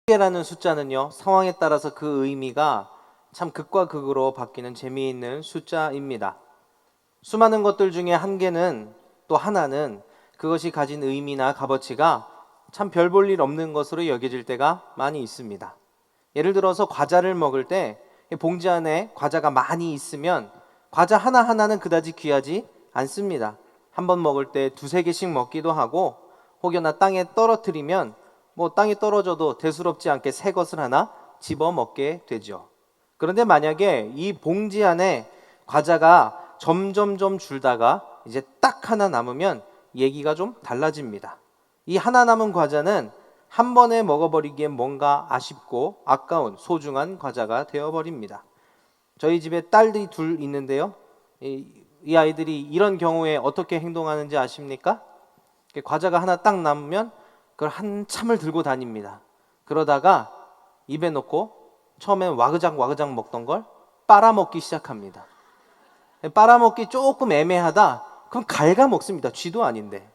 개라는 숫자는요, 상황에 따라서 그 의미가 참 극과 극으로 바뀌는 재미있는 숫자입니다. 수많은 것들 중에 한 개는, 또 하나는 그것이 가진 의미나 값어치가 참 별 볼 일 없는 것으로 여겨질 때가 많이 있습니다. 예를 들어서 과자를 먹을 때 봉지 안에 과자가 많이 있으면 과자 하나하나는 그다지 귀하지 않습니다. 한 번 먹을 때 두세 개씩 먹기도 하고, 혹여나 땅에 떨어뜨리면 땅에 떨어져도 대수롭지 않게 새 것을 하나 집어 먹게 되죠. 그런데 만약에 이 봉지 안에 과자가 점점점 줄다가 이제 딱 하나 남으면 얘기가 좀 달라집니다. 이 하나 남은 과자는 한 번에 먹어버리기엔 뭔가 아쉽고 아까운 소중한 과자가 되어버립니다. 저희 집에 딸들이 둘 있는데요, 이 아이들이 이런 경우에 어떻게 행동하는지 아십니까? 과자가 하나 딱 남으면 그걸 한참을 들고 다닙니다. 그러다가 입에 넣고 처음엔 와그작 와그작 먹던 걸 빨아먹기 시작합니다. 빨아먹기 조금 애매하다, 그럼 갉아 먹습니다. 쥐도 아닌데.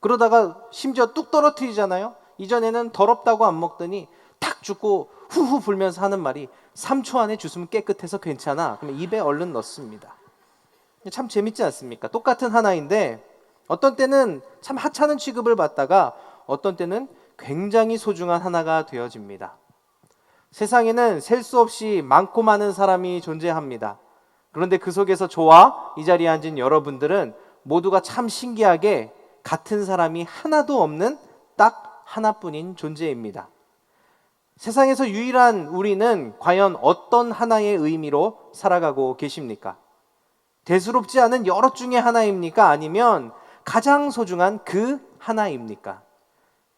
그러다가 심지어 뚝 떨어뜨리잖아요. 이전에는 더럽다고 안 먹더니 탁 줍고 후후 불면서 하는 말이 3초 안에 주스면 깨끗해서 괜찮아. 그러면 입에 얼른 넣습니다. 참 재밌지 않습니까? 똑같은 하나인데 어떤 때는 참 하찮은 취급을 받다가 어떤 때는 굉장히 소중한 하나가 되어집니다. 세상에는 셀 수 없이 많고 많은 사람이 존재합니다. 그런데 그 속에서 저와 이 자리에 앉은 여러분들은 모두가 참 신기하게 같은 사람이 하나도 없는 딱 하나뿐인 존재입니다. 세상에서 유일한 우리는 과연 어떤 하나의 의미로 살아가고 계십니까? 대수롭지 않은 여럿 중에 하나입니까? 아니면 가장 소중한 그 하나입니까?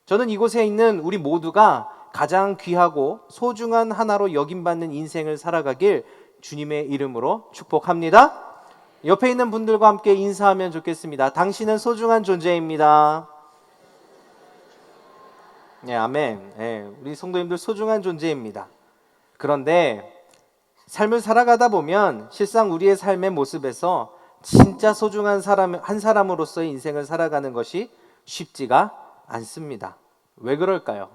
저는 이곳에 있는 우리 모두가 가장 귀하고 소중한 하나로 여김받는 인생을 살아가길 주님의 이름으로 축복합니다. 옆에 있는 분들과 함께 인사하면 좋겠습니다. 당신은 소중한 존재입니다. 네, 아멘. 네, 우리 성도님들 소중한 존재입니다. 그런데 삶을 살아가다 보면 실상 우리의 삶의 모습에서 진짜 소중한 한 사람으로서의 인생을 살아가는 것이 쉽지가 않습니다. 왜 그럴까요?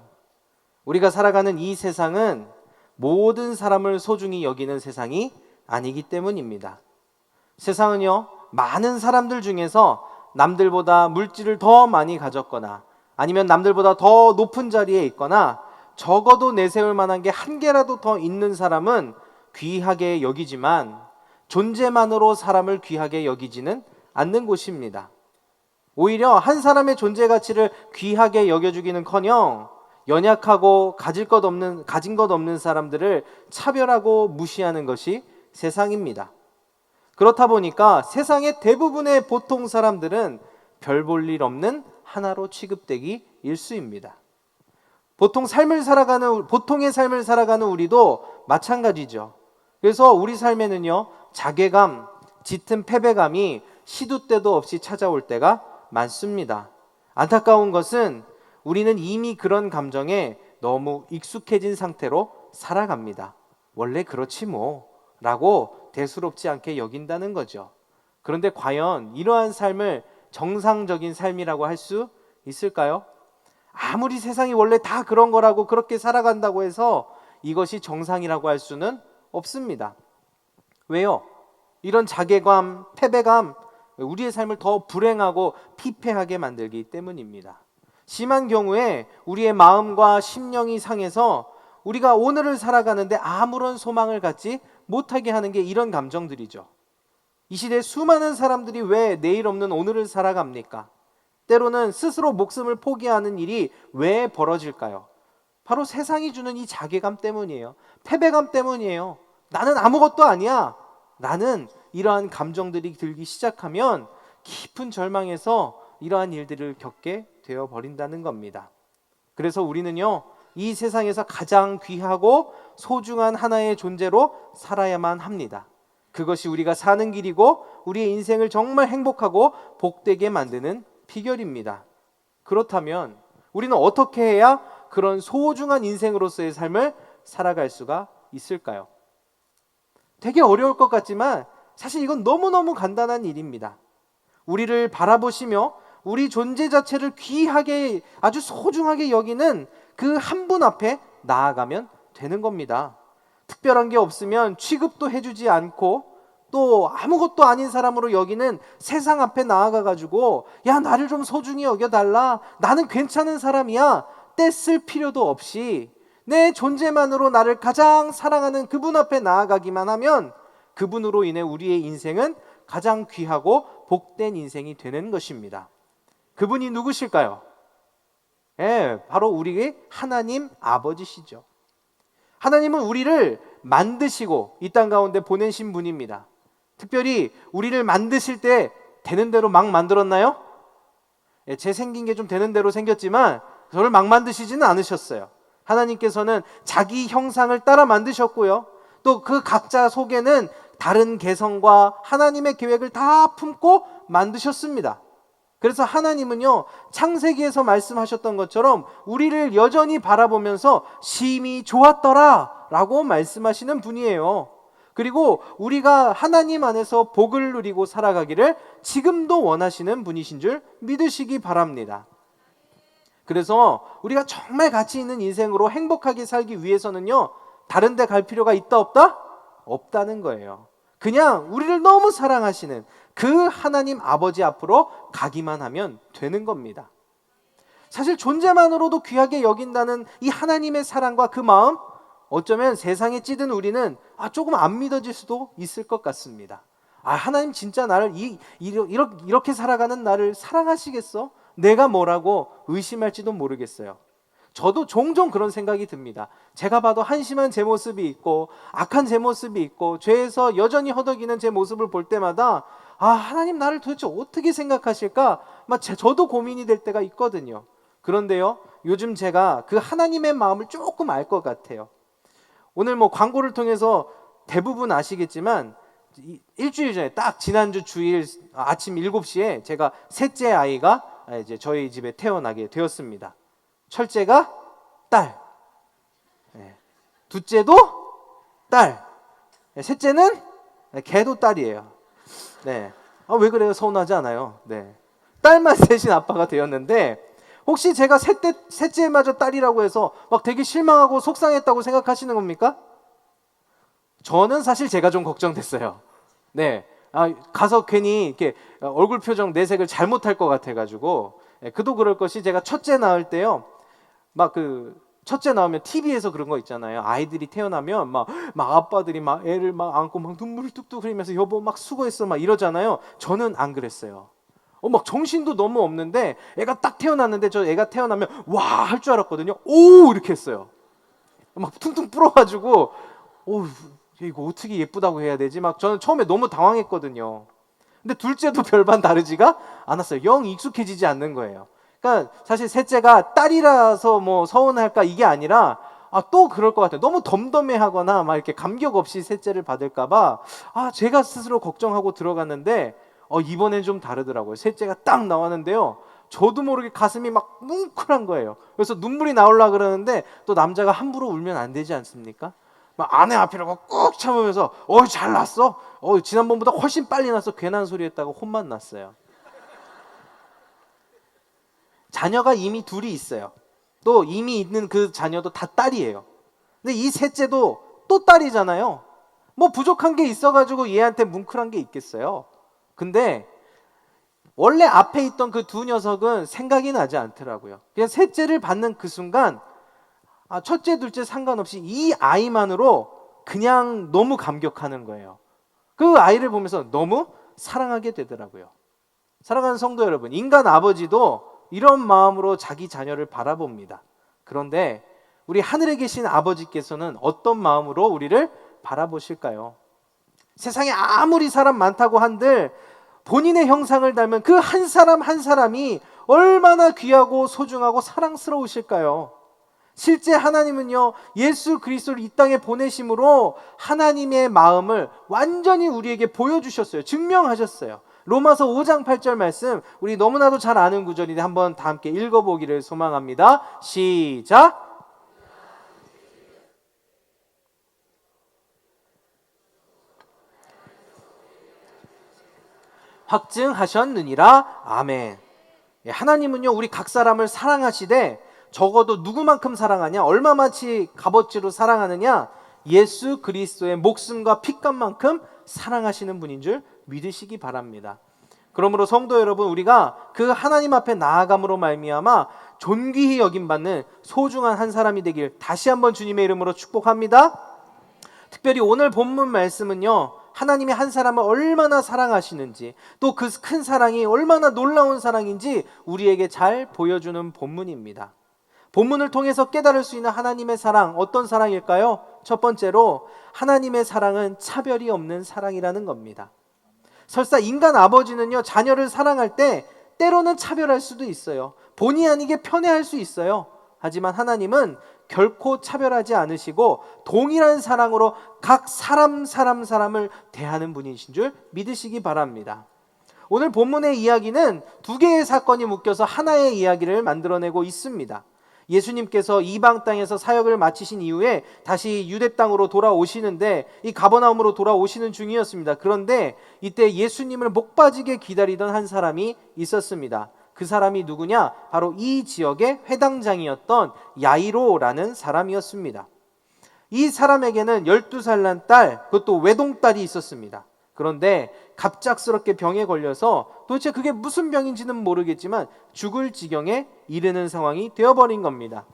우리가 살아가는 이 세상은 모든 사람을 소중히 여기는 세상이 아니기 때문입니다. 세상은요, 많은 사람들 중에서 남들보다 물질을 더 많이 가졌거나 아니면 남들보다 더 높은 자리에 있거나 적어도 내세울 만한 게 한 개라도 더 있는 사람은 귀하게 여기지만 존재만으로 사람을 귀하게 여기지는 않는 곳입니다. 오히려 한 사람의 존재 가치를 귀하게 여겨주기는커녕 연약하고 가진 것 없는 사람들을 차별하고 무시하는 것이 세상입니다. 그렇다 보니까 세상의 대부분의 보통 사람들은 별 볼 일 없는 하나로 취급되기 일쑤입니다. 보통의 삶을 살아가는 우리도 마찬가지죠. 그래서 우리 삶에는요, 자괴감, 짙은 패배감이 시도 때도 없이 찾아올 때가 많습니다. 안타까운 것은 우리는 이미 그런 감정에 너무 익숙해진 상태로 살아갑니다. 원래 그렇지 뭐 라고 대수롭지 않게 여긴다는 거죠. 그런데 과연 이러한 삶을 정상적인 삶이라고 할 수 있을까요? 아무리 세상이 원래 다 그런 거라고 그렇게 살아간다고 해서 이것이 정상이라고 할 수는 없습니다. 왜요? 이런 자괴감, 패배감, 우리의 삶을 더 불행하고 피폐하게 만들기 때문입니다. 심한 경우에 우리의 마음과 심령이 상해서 우리가 오늘을 살아가는데 아무런 소망을 갖지 못하게 하는 게 이런 감정들이죠. 이 시대에 수많은 사람들이 왜 내일 없는 오늘을 살아갑니까? 때로는 스스로 목숨을 포기하는 일이 왜 벌어질까요? 바로 세상이 주는 이 자괴감 때문이에요. 패배감 때문이에요. 나는 아무것도 아니야. 나는 이러한 감정들이 들기 시작하면 깊은 절망에서 이러한 일들을 겪게 되어버린다는 겁니다. 그래서 우리는요, 이 세상에서 가장 귀하고 소중한 하나의 존재로 살아야만 합니다. 그것이 우리가 사는 길이고 우리의 인생을 정말 행복하고 복되게 만드는 비결입니다. 그렇다면 우리는 어떻게 해야 그런 소중한 인생으로서의 삶을 살아갈 수가 있을까요? 되게 어려울 것 같지만 사실 이건 너무너무 간단한 일입니다. 우리를 바라보시며 우리 존재 자체를 귀하게, 아주 소중하게 여기는 그 한 분 앞에 나아가면 되는 겁니다. 특별한 게 없으면 취급도 해주지 않고 또 아무것도 아닌 사람으로 여기는 세상 앞에 나아가가지고 야, 나를 좀 소중히 여겨달라, 나는 괜찮은 사람이야, 떼쓸 필요도 없이 내 존재만으로 나를 가장 사랑하는 그분 앞에 나아가기만 하면 그분으로 인해 우리의 인생은 가장 귀하고 복된 인생이 되는 것입니다. 그분이 누구실까요? 바로 우리의 하나님 아버지시죠. 하나님은 우리를 만드시고 이 땅 가운데 보내신 분입니다. 특별히 우리를 만드실 때 되는 대로 막 만들었나요? 제 생긴 게 좀 되는 대로 생겼지만 저를 막 만드시지는 않으셨어요. 하나님께서는 자기 형상을 따라 만드셨고요, 또 그 각자 속에는 다른 개성과 하나님의 계획을 다 품고 만드셨습니다. 그래서 하나님은요, 창세기에서 말씀하셨던 것처럼 우리를 여전히 바라보면서 심히 좋았더라 라고 말씀하시는 분이에요. 그리고 우리가 하나님 안에서 복을 누리고 살아가기를 지금도 원하시는 분이신 줄 믿으시기 바랍니다. 그래서 우리가 정말 가치 있는 인생으로 행복하게 살기 위해서는요, 다른 데 갈 필요가 있다 없다? 없다는 거예요. 그냥 우리를 너무 사랑하시는 그 하나님 아버지 앞으로 가기만 하면 되는 겁니다. 사실 존재만으로도 귀하게 여긴다는 이 하나님의 사랑과 그 마음, 어쩌면 세상에 찌든 우리는 조금 안 믿어질 수도 있을 것 같습니다. 하나님 진짜 나를 이렇게 살아가는 나를 사랑하시겠어? 내가 뭐라고 의심할지도 모르겠어요. 저도 종종 그런 생각이 듭니다. 제가 봐도 한심한 제 모습이 있고 악한 제 모습이 있고 죄에서 여전히 허덕이는 제 모습을 볼 때마다 하나님 나를 도대체 어떻게 생각하실까? 저도 고민이 될 때가 있거든요. 그런데요, 요즘 제가 그 하나님의 마음을 조금 알 것 같아요. 오늘 광고를 통해서 대부분 아시겠지만 일주일 전에 딱 지난주 주일 아침 7시에 제가 셋째 아이가 이제 저희 집에 태어나게 되었습니다. 첫째가 딸, 둘째도 딸, 셋째는 걔도 딸이에요. 왜 그래요? 서운하지 않아요? 딸만 셋인 아빠가 되었는데, 혹시 제가 셋째마저 딸이라고 해서 되게 실망하고 속상했다고 생각하시는 겁니까? 저는 사실 제가 좀 걱정됐어요. 가서 괜히 이렇게 얼굴 표정 내색을 잘못할 것 같아가지고. 그도 그럴 것이, 제가 첫째 낳을 때요, 첫째 나오면 TV에서 그런 거 있잖아요. 아이들이 태어나면 아빠들이 애를 안고 눈물을 뚝뚝 흘리면서 여보 수고했어 이러잖아요. 저는 안 그랬어요. 정신도 너무 없는데 애가 딱 태어났는데, 저 애가 태어나면 와 할 줄 알았거든요. 오 이렇게 했어요. 퉁퉁 불어가지고 이거 어떻게 예쁘다고 해야 되지? 저는 처음에 너무 당황했거든요. 근데 둘째도 별반 다르지가 않았어요. 영 익숙해지지 않는 거예요. 그러니까 사실 셋째가 딸이라서 서운할까 이게 아니라 또 그럴 것 같아요. 너무 덤덤해하거나 이렇게 감격 없이 셋째를 받을까봐 제가 스스로 걱정하고 들어갔는데 이번엔 좀 다르더라고요. 셋째가 딱 나왔는데요, 저도 모르게 가슴이 뭉클한 거예요. 그래서 눈물이 나오려고 그러는데 또 남자가 함부로 울면 안 되지 않습니까? 아내 앞이라고 꾹 참으면서 잘 났어? 지난번보다 훨씬 빨리 났어. 괜한 소리 했다고 혼만 났어요. 자녀가 이미 둘이 있어요. 또 이미 있는 그 자녀도 다 딸이에요. 근데 이 셋째도 또 딸이잖아요. 부족한 게 있어가지고 얘한테 뭉클한 게 있겠어요. 근데 원래 앞에 있던 그 두 녀석은 생각이 나지 않더라고요. 그냥 셋째를 받는 그 순간 첫째, 둘째 상관없이 이 아이만으로 그냥 너무 감격하는 거예요. 그 아이를 보면서 너무 사랑하게 되더라고요. 사랑하는 성도 여러분, 인간 아버지도 이런 마음으로 자기 자녀를 바라봅니다. 그런데 우리 하늘에 계신 아버지께서는 어떤 마음으로 우리를 바라보실까요? 세상에 아무리 사람 많다고 한들 본인의 형상을 닮은 그 한 사람 한 사람이 얼마나 귀하고 소중하고 사랑스러우실까요? 실제 하나님은요, 예수 그리스도를 이 땅에 보내심으로 하나님의 마음을 완전히 우리에게 보여주셨어요. 증명하셨어요. 로마서 5장 8절 말씀, 우리 너무나도 잘 아는 구절인데 한번 다 함께 읽어보기를 소망합니다. 시작! 확증하셨느니라. 아멘. 하나님은요, 우리 각 사람을 사랑하시되 적어도 누구만큼 사랑하냐? 얼마만치 값어치로 사랑하느냐? 예수 그리스도의 목숨과 피값만큼 사랑하시는 분인 줄 믿으시기 바랍니다. 그러므로 성도 여러분, 우리가 그 하나님 앞에 나아감으로 말미암아 존귀히 여김받는 소중한 한 사람이 되길 다시 한번 주님의 이름으로 축복합니다. 특별히 오늘 본문 말씀은요, 하나님이 한 사람을 얼마나 사랑하시는지, 또 그 큰 사랑이 얼마나 놀라운 사랑인지 우리에게 잘 보여주는 본문입니다. 본문을 통해서 깨달을 수 있는 하나님의 사랑, 어떤 사랑일까요? 첫 번째로 하나님의 사랑은 차별이 없는 사랑이라는 겁니다. 설사 인간 아버지는요, 자녀를 사랑할 때 때로는 차별할 수도 있어요. 본의 아니게 편애할 수 있어요. 하지만 하나님은 결코 차별하지 않으시고 동일한 사랑으로 각 사람을 대하는 분이신 줄 믿으시기 바랍니다. 오늘 본문의 이야기는 두 개의 사건이 묶여서 하나의 이야기를 만들어내고 있습니다. 예수님께서 이방 땅에서 사역을 마치신 이후에 다시 유대 땅으로 돌아오시는데, 이 가버나움으로 돌아오시는 중이었습니다. 그런데 이때 예수님을 목 빠지게 기다리던 한 사람이 있었습니다. 그 사람이 누구냐? 바로 이 지역의 회당장이었던 야이로라는 사람이었습니다. 이 사람에게는 12살 난 딸, 그것도 외동딸이 있었습니다. 그런데 갑작스럽게 병에 걸려서 도대체 그게 무슨 병인지는 모르겠지만 죽을 지경에 이르는 상황이 되어버린 겁니다.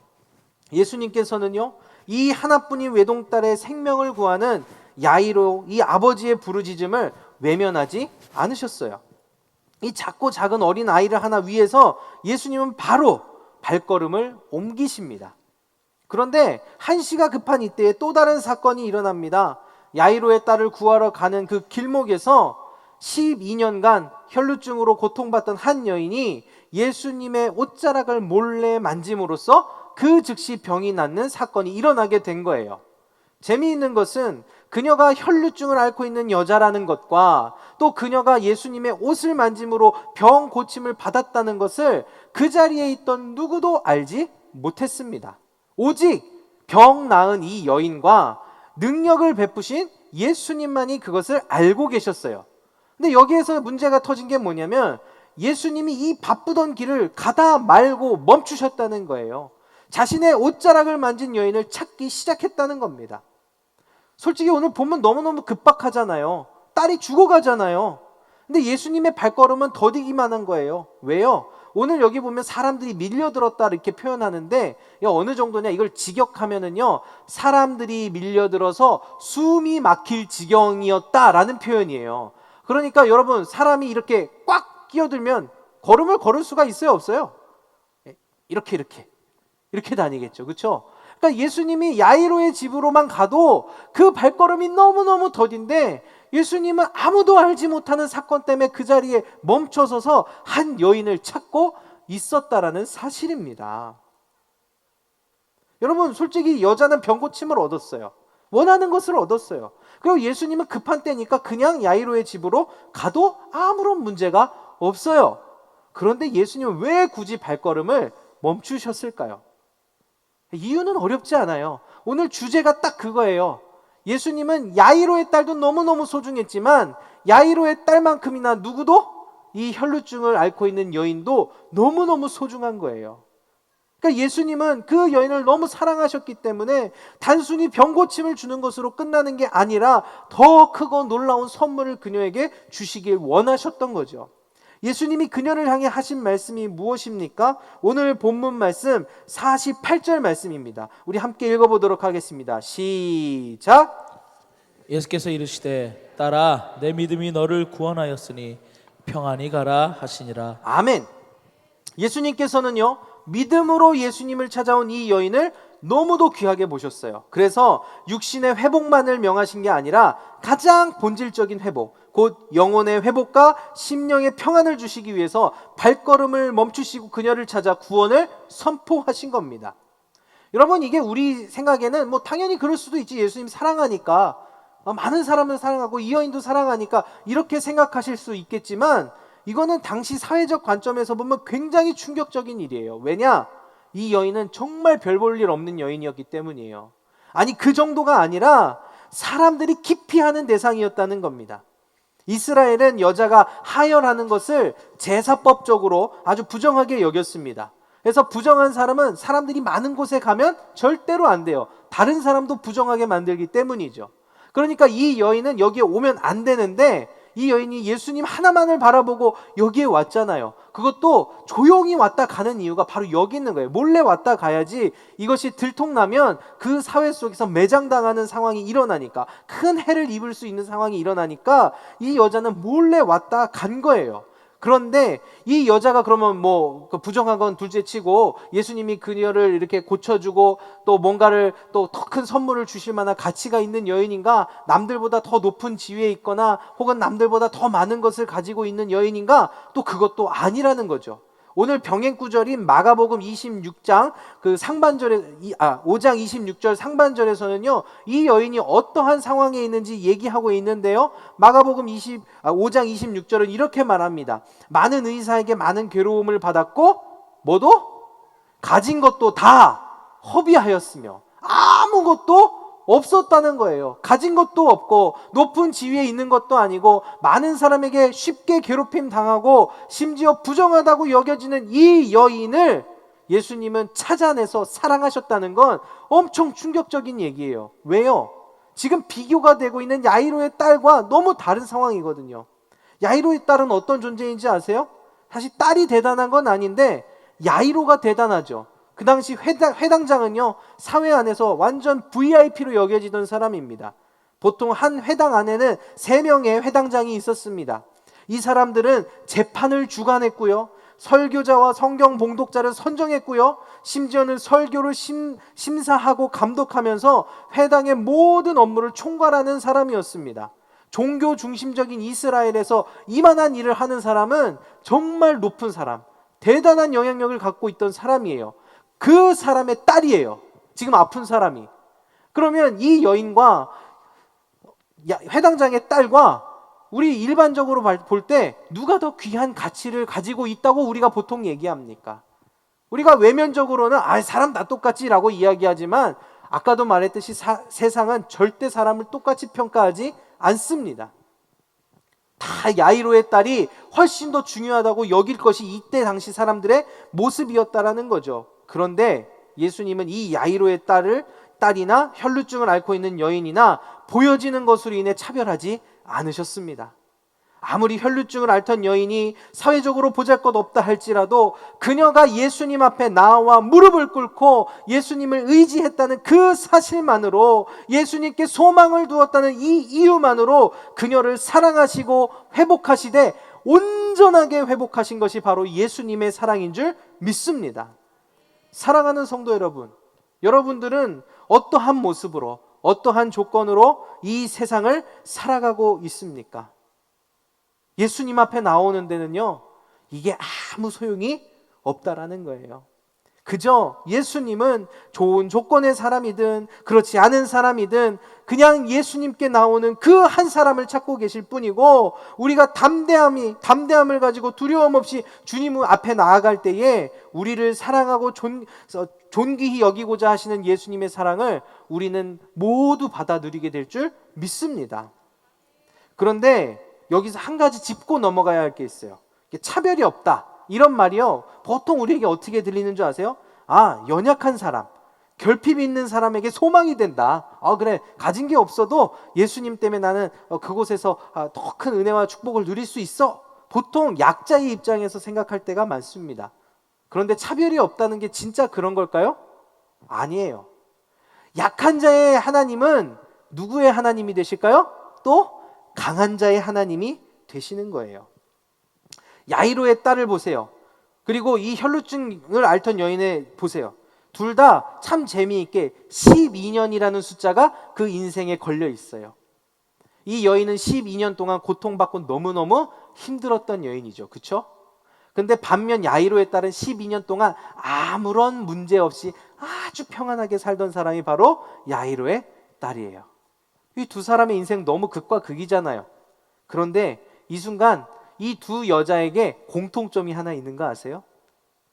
예수님께서는요, 이 하나뿐인 외동딸의 생명을 구하는 야이로, 이 아버지의 부르짖음을 외면하지 않으셨어요. 이 작고 작은 어린 아이를 하나 위해서 예수님은 바로 발걸음을 옮기십니다. 그런데 한시가 급한 이때에 또 다른 사건이 일어납니다. 야이로의 딸을 구하러 가는 그 길목에서 12년간 혈루증으로 고통받던 한 여인이 예수님의 옷자락을 몰래 만짐으로써 그 즉시 병이 낫는 사건이 일어나게 된 거예요. 재미있는 것은 그녀가 혈루증을 앓고 있는 여자라는 것과 또 그녀가 예수님의 옷을 만짐으로 병 고침을 받았다는 것을 그 자리에 있던 누구도 알지 못했습니다. 오직 병 나은 이 여인과 능력을 베푸신 예수님만이 그것을 알고 계셨어요. 근데 여기에서 문제가 터진 게 뭐냐면 예수님이 이 바쁘던 길을 가다 말고 멈추셨다는 거예요. 자신의 옷자락을 만진 여인을 찾기 시작했다는 겁니다. 솔직히 오늘 보면 너무너무 급박하잖아요. 딸이 죽어가잖아요. 근데 예수님의 발걸음은 더디기만 한 거예요. 왜요? 오늘 여기 보면 사람들이 밀려들었다 이렇게 표현하는데 어느 정도냐, 이걸 직역하면은요, 사람들이 밀려들어서 숨이 막힐 지경이었다라는 표현이에요. 그러니까 여러분, 사람이 이렇게 꽉 끼어들면 걸음을 걸을 수가 있어요, 없어요? 이렇게 다니겠죠, 그렇죠? 그러니까 예수님이 야이로의 집으로만 가도 그 발걸음이 너무너무 더딘데 예수님은 아무도 알지 못하는 사건 때문에 그 자리에 멈춰서서 한 여인을 찾고 있었다라는 사실입니다. 여러분, 솔직히 여자는 병고침을 얻었어요. 원하는 것을 얻었어요. 그리고 예수님은 급한 때니까 그냥 야이로의 집으로 가도 아무런 문제가 없어요. 그런데 예수님은 왜 굳이 발걸음을 멈추셨을까요? 이유는 어렵지 않아요. 오늘 주제가 딱 그거예요. 예수님은 야이로의 딸도 너무너무 소중했지만 야이로의 딸만큼이나 누구도 이 혈루증을 앓고 있는 여인도 너무너무 소중한 거예요. 그러니까 예수님은 그 여인을 너무 사랑하셨기 때문에 단순히 병고침을 주는 것으로 끝나는 게 아니라 더 크고 놀라운 선물을 그녀에게 주시길 원하셨던 거죠. 예수님이 그녀를 향해 하신 말씀이 무엇입니까? 오늘 본문 말씀 48절 말씀입니다. 우리 함께 읽어보도록 하겠습니다. 시작. 예수께서 이르시되 딸아 내 믿음이 너를 구원하였으니 평안히 가라 하시니라. 아멘. 예수님께서는요, 믿음으로 예수님을 찾아온 이 여인을 너무도 귀하게 보셨어요. 그래서 육신의 회복만을 명하신 게 아니라 가장 본질적인 회복, 곧 영혼의 회복과 심령의 평안을 주시기 위해서 발걸음을 멈추시고 그녀를 찾아 구원을 선포하신 겁니다. 여러분, 이게 우리 생각에는 뭐 당연히 그럴 수도 있지, 예수님 사랑하니까, 많은 사람을 사랑하고 이 여인도 사랑하니까 이렇게 생각하실 수 있겠지만 이거는 당시 사회적 관점에서 보면 굉장히 충격적인 일이에요. 왜냐? 이 여인은 정말 별 볼 일 없는 여인이었기 때문이에요. 아니, 그 정도가 아니라 사람들이 기피하는 대상이었다는 겁니다. 이스라엘은 여자가 하혈하는 것을 제사법적으로 아주 부정하게 여겼습니다. 그래서 부정한 사람은 사람들이 많은 곳에 가면 절대로 안 돼요. 다른 사람도 부정하게 만들기 때문이죠. 그러니까 이 여인은 여기에 오면 안 되는데 이 여인이 예수님 하나만을 바라보고 여기에 왔잖아요. 그것도 조용히 왔다 가는 이유가 바로 여기 있는 거예요. 몰래 왔다 가야지 이것이 들통나면 그 사회 속에서 매장당하는 상황이 일어나니까, 큰 해를 입을 수 있는 상황이 일어나니까 이 여자는 몰래 왔다 간 거예요. 그런데 이 여자가 그러면 뭐 부정한 건 둘째치고 예수님이 그녀를 이렇게 고쳐주고 또 뭔가를 또 더 큰 선물을 주실 만한 가치가 있는 여인인가, 남들보다 더 높은 지위에 있거나 혹은 남들보다 더 많은 것을 가지고 있는 여인인가, 또 그것도 아니라는 거죠. 오늘 병행 구절인 마가복음 26장 그 상반절에 5장 26절 상반절에서는요, 이 여인이 어떠한 상황에 있는지 얘기하고 있는데요. 마가복음 5장 26절은 이렇게 말합니다. 많은 의사에게 많은 괴로움을 받았고 뭐도 가진 것도 다 허비하였으며 아무것도 없었다는 거예요. 가진 것도 없고 높은 지위에 있는 것도 아니고 많은 사람에게 쉽게 괴롭힘 당하고 심지어 부정하다고 여겨지는 이 여인을 예수님은 찾아내서 사랑하셨다는 건 엄청 충격적인 얘기예요. 왜요? 지금 비교가 되고 있는 야이로의 딸과 너무 다른 상황이거든요. 야이로의 딸은 어떤 존재인지 아세요? 사실 딸이 대단한 건 아닌데 야이로가 대단하죠. 그 당시 회당장은요, 사회 안에서 완전 VIP로 여겨지던 사람입니다. 보통 한 회당 안에는 3명의 회당장이 있었습니다. 이 사람들은 재판을 주관했고요, 설교자와 성경 봉독자를 선정했고요, 심지어는 설교를 심사하고 감독하면서 회당의 모든 업무를 총괄하는 사람이었습니다. 종교 중심적인 이스라엘에서 이만한 일을 하는 사람은 정말 높은 사람, 대단한 영향력을 갖고 있던 사람이에요. 그 사람의 딸이에요. 지금 아픈 사람이. 그러면 이 여인과 회당장의 딸과 우리 일반적으로 볼 때 누가 더 귀한 가치를 가지고 있다고 우리가 보통 얘기합니까? 우리가 외면적으로는 사람 다 똑같지라고 이야기하지만 아까도 말했듯이 세상은 절대 사람을 똑같이 평가하지 않습니다. 다 야이로의 딸이 훨씬 더 중요하다고 여길 것이 이때 당시 사람들의 모습이었다라는 거죠. 그런데 예수님은 이 야이로의 딸이나 혈루증을 앓고 있는 여인이나 보여지는 것으로 인해 차별하지 않으셨습니다. 아무리 혈루증을 앓던 여인이 사회적으로 보잘것없다 할지라도 그녀가 예수님 앞에 나와 무릎을 꿇고 예수님을 의지했다는 그 사실만으로, 예수님께 소망을 두었다는 이 이유만으로 그녀를 사랑하시고 회복하시되 온전하게 회복하신 것이 바로 예수님의 사랑인 줄 믿습니다. 사랑하는 성도 여러분, 여러분들은 어떠한 모습으로, 어떠한 조건으로 이 세상을 살아가고 있습니까? 예수님 앞에 나오는 데는요, 이게 아무 소용이 없다라는 거예요. 그저 예수님은 좋은 조건의 사람이든 그렇지 않은 사람이든 그냥 예수님께 나오는 그 한 사람을 찾고 계실 뿐이고, 우리가 담대함을 가지고 두려움 없이 주님 앞에 나아갈 때에 우리를 사랑하고 존귀히 여기고자 하시는 예수님의 사랑을 우리는 모두 받아 누리게 될 줄 믿습니다. 그런데 여기서 한 가지 짚고 넘어가야 할 게 있어요. 차별이 없다, 이런 말이요, 보통 우리에게 어떻게 들리는 줄 아세요? 연약한 사람, 결핍이 있는 사람에게 소망이 된다. 그래, 가진 게 없어도 예수님 때문에 나는 그곳에서 더 큰 은혜와 축복을 누릴 수 있어. 보통 약자의 입장에서 생각할 때가 많습니다. 그런데 차별이 없다는 게 진짜 그런 걸까요? 아니에요. 약한 자의 하나님은 누구의 하나님이 되실까요? 또 강한 자의 하나님이 되시는 거예요. 야이로의 딸을 보세요. 그리고 이 혈루증을 앓던 여인을 보세요. 둘 다 참 재미있게 12년이라는 숫자가 그 인생에 걸려 있어요. 이 여인은 12년 동안 고통받고 너무너무 힘들었던 여인이죠. 그렇죠? 근데 반면 야이로의 딸은 12년 동안 아무런 문제 없이 아주 평안하게 살던 사람이 바로 야이로의 딸이에요. 이 두 사람의 인생 너무 극과 극이잖아요. 그런데 이 순간 이 두 여자에게 공통점이 하나 있는 거 아세요?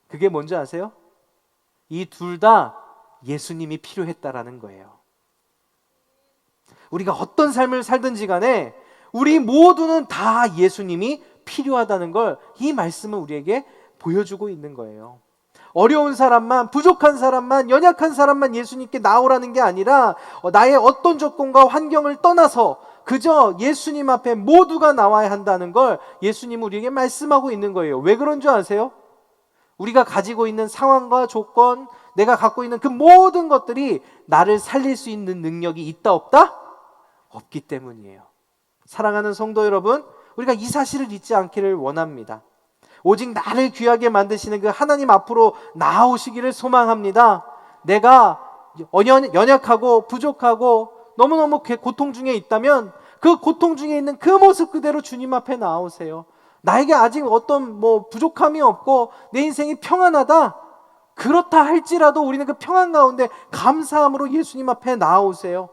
그게 뭔지 아세요? 이 둘 다 예수님이 필요했다라는 거예요. 우리가 어떤 삶을 살든지 간에 우리 모두는 다 예수님이 필요하다는 걸 이 말씀은 우리에게 보여주고 있는 거예요. 어려운 사람만, 부족한 사람만, 연약한 사람만 예수님께 나오라는 게 아니라 나의 어떤 조건과 환경을 떠나서 그저 예수님 앞에 모두가 나와야 한다는 걸 예수님은 우리에게 말씀하고 있는 거예요. 왜 그런 줄 아세요? 우리가 가지고 있는 상황과 조건, 내가 갖고 있는 그 모든 것들이 나를 살릴 수 있는 능력이 있다 없다? 없기 때문이에요. 사랑하는 성도 여러분, 우리가 이 사실을 잊지 않기를 원합니다. 오직 나를 귀하게 만드시는 그 하나님 앞으로 나오시기를 소망합니다. 내가 연약하고 부족하고 너무너무 고통 중에 있다면 그 고통 중에 있는 그 모습 그대로 주님 앞에 나오세요. 나에게 아직 어떤 부족함이 없고 내 인생이 평안하다, 그렇다 할지라도 우리는 그 평안 가운데 감사함으로 예수님 앞에 나오세요.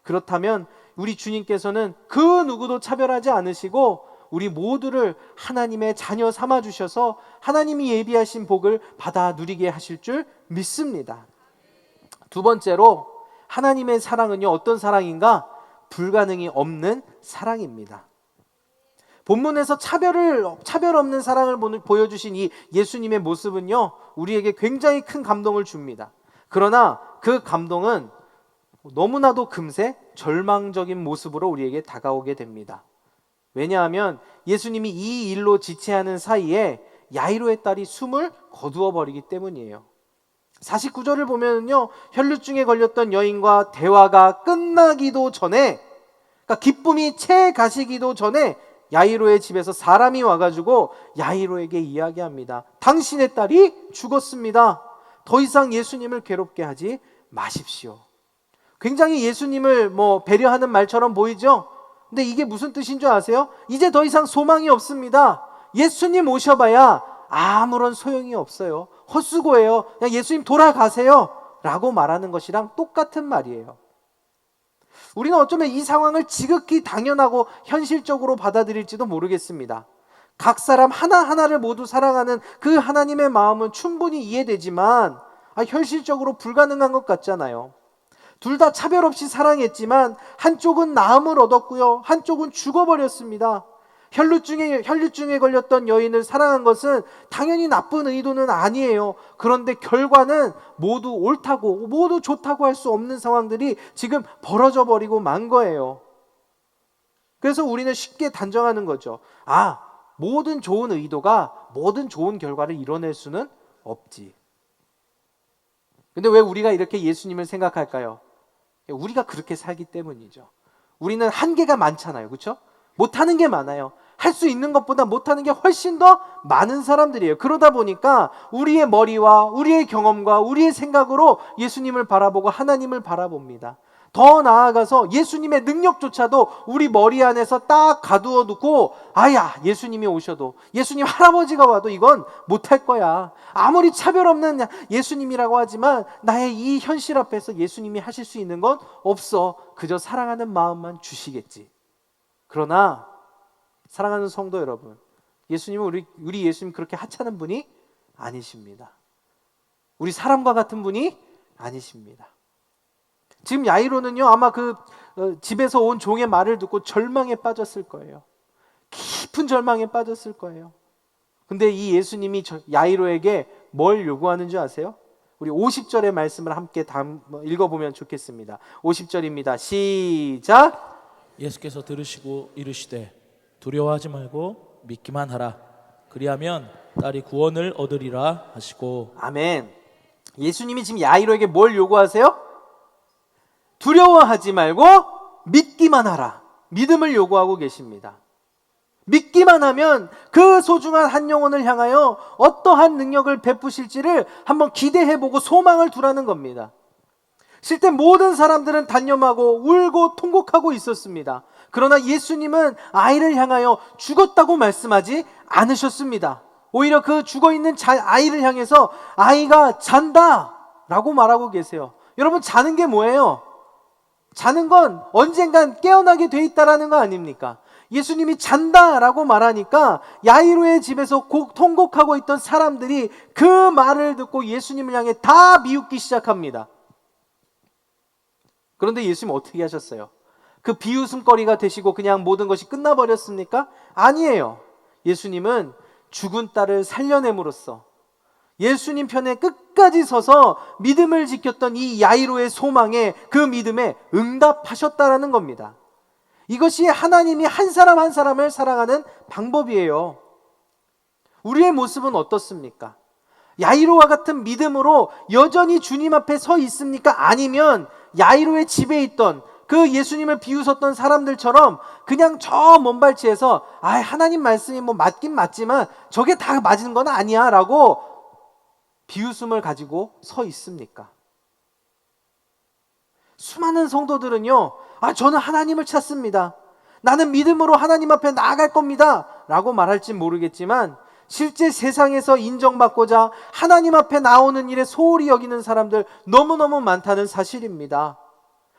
그렇다면 우리 주님께서는 그 누구도 차별하지 않으시고 우리 모두를 하나님의 자녀 삼아 주셔서 하나님이 예비하신 복을 받아 누리게 하실 줄 믿습니다. 두 번째로, 하나님의 사랑은요, 어떤 사랑인가? 불가능이 없는 사랑입니다. 본문에서 차별 없는 사랑을 보여주신 이 예수님의 모습은요, 우리에게 굉장히 큰 감동을 줍니다. 그러나 그 감동은 너무나도 금세 절망적인 모습으로 우리에게 다가오게 됩니다. 왜냐하면 예수님이 이 일로 지체하는 사이에 야이로의 딸이 숨을 거두어 버리기 때문이에요. 49절을 보면요, 혈루증에 걸렸던 여인과 대화가 끝나기도 전에, 그러니까 기쁨이 채 가시기도 전에 야이로의 집에서 사람이 와가지고 야이로에게 이야기합니다. 당신의 딸이 죽었습니다. 더 이상 예수님을 괴롭게 하지 마십시오. 굉장히 예수님을 배려하는 말처럼 보이죠? 근데 이게 무슨 뜻인 줄 아세요? 이제 더 이상 소망이 없습니다. 예수님 오셔봐야 아무런 소용이 없어요. 헛수고예요. 그냥 예수님 돌아가세요 라고 말하는 것이랑 똑같은 말이에요. 우리는 어쩌면 이 상황을 지극히 당연하고 현실적으로 받아들일지도 모르겠습니다. 각 사람 하나하나를 모두 사랑하는 그 하나님의 마음은 충분히 이해되지만 현실적으로 불가능한 것 같잖아요. 둘 다 차별 없이 사랑했지만 한쪽은 나음을 얻었고요, 한쪽은 죽어버렸습니다. 혈루증에 걸렸던 여인을 사랑한 것은 당연히 나쁜 의도는 아니에요. 그런데 결과는 모두 옳다고, 모두 좋다고 할 수 없는 상황들이 지금 벌어져 버리고 만 거예요. 그래서 우리는 쉽게 단정하는 거죠. 모든 좋은 의도가 모든 좋은 결과를 이뤄낼 수는 없지. 근데 왜 우리가 이렇게 예수님을 생각할까요? 우리가 그렇게 살기 때문이죠. 우리는 한계가 많잖아요. 그렇죠? 못하는 게 많아요. 할 수 있는 것보다 못하는 게 훨씬 더 많은 사람들이에요. 그러다 보니까 우리의 머리와 우리의 경험과 우리의 생각으로 예수님을 바라보고 하나님을 바라봅니다. 더 나아가서 예수님의 능력조차도 우리 머리 안에서 딱 가두어 두고 예수님이 오셔도, 예수님 할아버지가 와도 이건 못할 거야. 아무리 차별 없는 예수님이라고 하지만 나의 이 현실 앞에서 예수님이 하실 수 있는 건 없어. 그저 사랑하는 마음만 주시겠지. 그러나 사랑하는 성도 여러분, 예수님은 우리 예수님 그렇게 하찮은 분이 아니십니다. 우리 사람과 같은 분이 아니십니다. 지금 야이로는요, 아마 집에서 온 종의 말을 듣고 절망에 빠졌을 거예요. 깊은 절망에 빠졌을 거예요. 근데 이 예수님이 야이로에게 뭘 요구하는 줄 아세요? 우리 50절의 말씀을 함께 읽어보면 좋겠습니다. 50절입니다. 시작! 예수께서 들으시고 이르시되 두려워하지 말고 믿기만 하라. 그리하면 딸이 구원을 얻으리라 하시고. 아멘. 예수님이 지금 야이로에게 뭘 요구하세요? 두려워하지 말고 믿기만 하라. 믿음을 요구하고 계십니다. 믿기만 하면 그 소중한 한 영혼을 향하여 어떠한 능력을 베푸실지를 한번 기대해보고 소망을 두라는 겁니다. 실제 모든 사람들은 단념하고 울고 통곡하고 있었습니다. 그러나 예수님은 아이를 향하여 죽었다고 말씀하지 않으셨습니다. 오히려 그 죽어있는 아이를 향해서 아이가 잔다 라고 말하고 계세요. 여러분, 자는 게 뭐예요? 자는 건 언젠간 깨어나게 돼 있다라는 거 아닙니까? 예수님이 잔다라고 말하니까 야이로의 집에서 통곡하고 있던 사람들이 그 말을 듣고 예수님을 향해 다 비웃기 시작합니다. 그런데 예수님 어떻게 하셨어요? 그 비웃음거리가 되시고 그냥 모든 것이 끝나버렸습니까? 아니에요. 예수님은 죽은 딸을 살려냄으로써 예수님 편에 끝까지 서서 믿음을 지켰던 이 야이로의 소망에, 그 믿음에 응답하셨다라는 겁니다. 이것이 하나님이 한 사람 한 사람을 사랑하는 방법이에요. 우리의 모습은 어떻습니까? 야이로와 같은 믿음으로 여전히 주님 앞에 서 있습니까? 아니면 야이로의 집에 있던 그 예수님을 비웃었던 사람들처럼 그냥 저 먼발치에서 하나님 말씀이 뭐 맞긴 맞지만 저게 다 맞은 건 아니야 라고 비웃음을 가지고 서 있습니까? 수많은 성도들은요, 저는 하나님을 찾습니다, 나는 믿음으로 하나님 앞에 나아갈 겁니다 라고 말할진 모르겠지만 실제 세상에서 인정받고자 하나님 앞에 나오는 일에 소홀히 여기는 사람들 너무너무 많다는 사실입니다.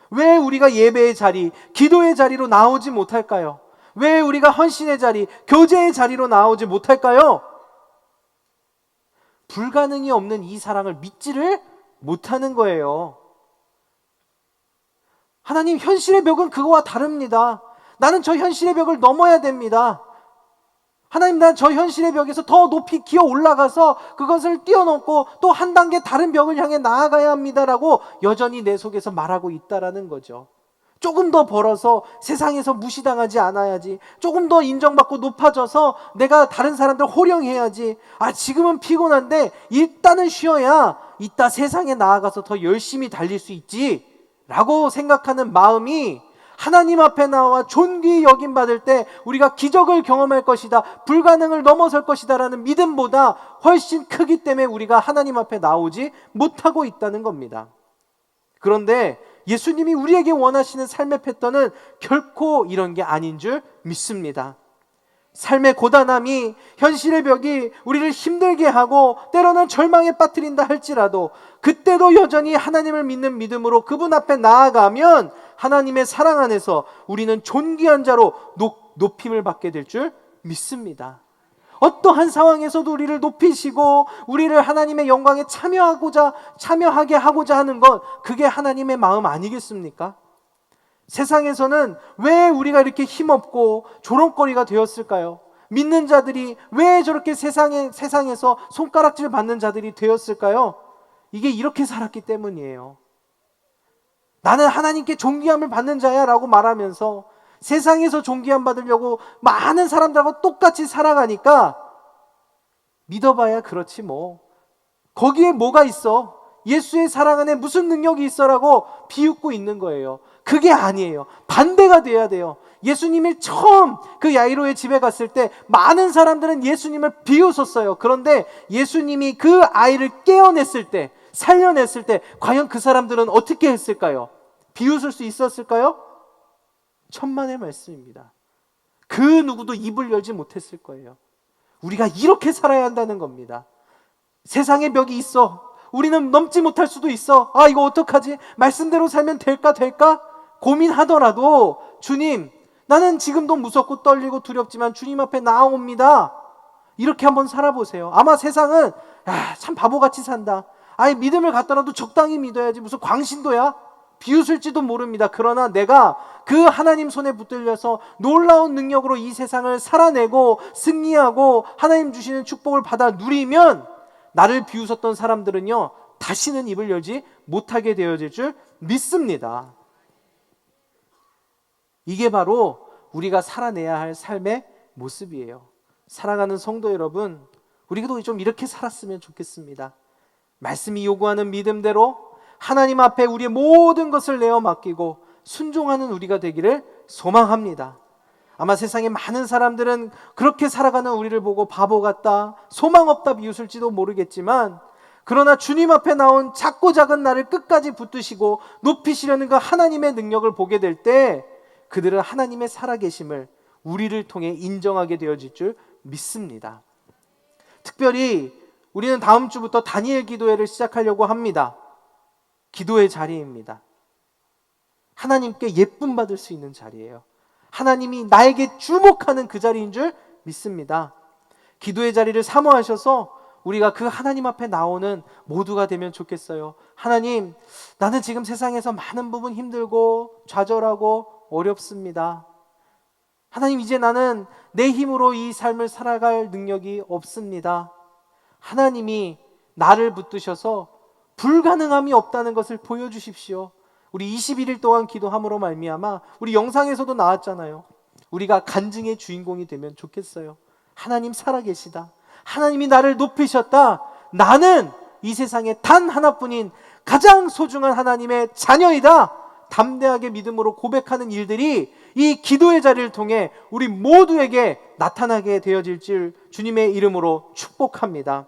왜 우리가 예배의 자리, 기도의 자리로 나오지 못할까요? 왜 우리가 헌신의 자리, 교제의 자리로 나오지 못할까요? 불가능이 없는 이 사랑을 믿지를 못하는 거예요. 하나님, 현실의 벽은 그거와 다릅니다. 나는 저 현실의 벽을 넘어야 됩니다. 하나님, 난 저 현실의 벽에서 더 높이 기어 올라가서 그것을 뛰어넘고 또 한 단계 다른 벽을 향해 나아가야 합니다라고 여전히 내 속에서 말하고 있다라는 거죠. 조금 더 벌어서 세상에서 무시당하지 않아야지, 조금 더 인정받고 높아져서 내가 다른 사람들 호령해야지, 지금은 피곤한데 일단은 쉬어야 이따 세상에 나아가서 더 열심히 달릴 수 있지 라고 생각하는 마음이 하나님 앞에 나와 존귀 여김받을 때 우리가 기적을 경험할 것이다, 불가능을 넘어설 것이다 라는 믿음보다 훨씬 크기 때문에 우리가 하나님 앞에 나오지 못하고 있다는 겁니다. 그런데 예수님이 우리에게 원하시는 삶의 패턴은 결코 이런 게 아닌 줄 믿습니다. 삶의 고단함이, 현실의 벽이 우리를 힘들게 하고 때로는 절망에 빠뜨린다 할지라도 그때도 여전히 하나님을 믿는 믿음으로 그분 앞에 나아가면 하나님의 사랑 안에서 우리는 존귀한 자로 높임을 받게 될 줄 믿습니다. 어떠한 상황에서도 우리를 높이시고 우리를 하나님의 영광에 참여하게 하고자 하는 건 그게 하나님의 마음 아니겠습니까? 세상에서는 왜 우리가 이렇게 힘없고 조롱거리가 되었을까요? 믿는 자들이 왜 저렇게 세상에서 손가락질 받는 자들이 되었을까요? 이게 이렇게 살았기 때문이에요. 나는 하나님께 존귀함을 받는 자야 라고 말하면서 세상에서 존귀함 받으려고 많은 사람들하고 똑같이 살아가니까 믿어봐야 그렇지 뭐, 거기에 뭐가 있어, 예수의 사랑 안에 무슨 능력이 있어라고 비웃고 있는 거예요. 그게 아니에요. 반대가 돼야 돼요. 예수님이 처음 그 야이로의 집에 갔을 때 많은 사람들은 예수님을 비웃었어요. 그런데 예수님이 그 아이를 깨어냈을 때, 살려냈을 때 과연 그 사람들은 어떻게 했을까요? 비웃을 수 있었을까요? 천만의 말씀입니다. 그 누구도 입을 열지 못했을 거예요. 우리가 이렇게 살아야 한다는 겁니다. 세상에 벽이 있어. 우리는 넘지 못할 수도 있어. 이거 어떡하지? 말씀대로 살면 될까? 고민하더라도 주님, 나는 지금도 무섭고 떨리고 두렵지만 주님 앞에 나아옵니다. 이렇게 한번 살아보세요. 아마 세상은 참 바보같이 산다, 믿음을 갖더라도 적당히 믿어야지, 무슨 광신도야? 비웃을지도 모릅니다. 그러나 내가 그 하나님 손에 붙들려서 놀라운 능력으로 이 세상을 살아내고 승리하고 하나님 주시는 축복을 받아 누리면 나를 비웃었던 사람들은요, 다시는 입을 열지 못하게 되어질 줄 믿습니다. 이게 바로 우리가 살아내야 할 삶의 모습이에요. 사랑하는 성도 여러분, 우리도 좀 이렇게 살았으면 좋겠습니다. 말씀이 요구하는 믿음대로 하나님 앞에 우리의 모든 것을 내어 맡기고 순종하는 우리가 되기를 소망합니다. 아마 세상에 많은 사람들은 그렇게 살아가는 우리를 보고 바보 같다, 소망 없다 비웃을지도 모르겠지만, 그러나 주님 앞에 나온 작고 작은 나를 끝까지 붙드시고 높이시려는 그 하나님의 능력을 보게 될 때 그들은 하나님의 살아계심을 우리를 통해 인정하게 되어질 줄 믿습니다. 특별히 우리는 다음 주부터 다니엘 기도회를 시작하려고 합니다. 기도의 자리입니다. 하나님께 예쁨 받을 수 있는 자리예요. 하나님이 나에게 주목하는 그 자리인 줄 믿습니다. 기도의 자리를 사모하셔서 우리가 그 하나님 앞에 나오는 모두가 되면 좋겠어요. 하나님, 나는 지금 세상에서 많은 부분 힘들고 좌절하고 어렵습니다. 하나님, 이제 나는 내 힘으로 이 삶을 살아갈 능력이 없습니다. 하나님이 나를 붙드셔서 불가능함이 없다는 것을 보여주십시오. 우리 21일 동안 기도함으로 말미암아 우리 영상에서도 나왔잖아요. 우리가 간증의 주인공이 되면 좋겠어요. 하나님 살아계시다. 하나님이 나를 높이셨다. 나는 이 세상에 단 하나뿐인 가장 소중한 하나님의 자녀이다. 담대하게 믿음으로 고백하는 일들이 이 기도의 자리를 통해 우리 모두에게 나타나게 되어질 줄 주님의 이름으로 축복합니다.